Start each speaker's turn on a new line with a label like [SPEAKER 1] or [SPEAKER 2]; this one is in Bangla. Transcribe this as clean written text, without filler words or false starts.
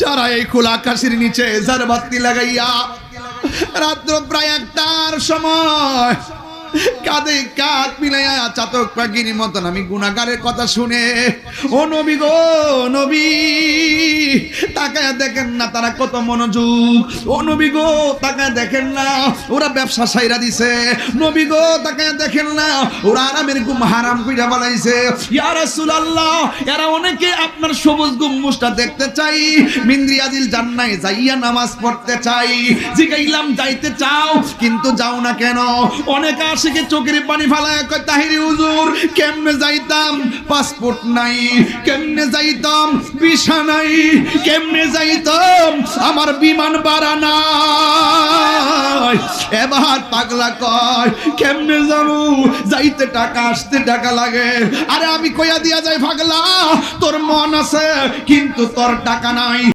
[SPEAKER 1] যারা এই খোলা আকাশের নিচে ঝাড়বাতি লাগাইয়া রাত্র প্রায় 1টার সময় কাঁধে কাঁধ মিলাইয়া চাতক পাখির মতন আমি গুনাহগারের কথা শুনে, ও নবী গো নবী, তাকায় দেখেন না তারা কত মনোযোগ। ও নবী গো তাকায় দেখেন না ওরা ব্যবসা সাইরা দিছে। নবী গো তাকায় দেখেন না ওরা আরামের ঘুম হারাম কইরা বানাইছে। ইয়া রাসূলুল্লাহ, এরা অনেকে আপনার সবুজ গম্বুজটা দেখতে চাই, মিনরিয়াদিল জান্নাতে যাইয়া নামাজ পড়তে চাই। জিগাইলাম যাইতে চাও কিন্তু যাও না কেন? অনেক আশিকে চোখের পানি ফালায় কয় তাহিরি হুজুর কেমনে যাইতাম, পাসপোর্ট নাই, কেমনে যাইতাম ভিসা নাই, কেমনে যাইতাম আমার বিমান ভাড়া নাই। এবার পাগলা কয় কেমনে যাবো, যাইতে টাকা আসতে টাকা লাগে। আরে আমি কইয়া দিয়া যাই পাগলা, তোর মন আছে কিন্তু তোর টাকা নাই।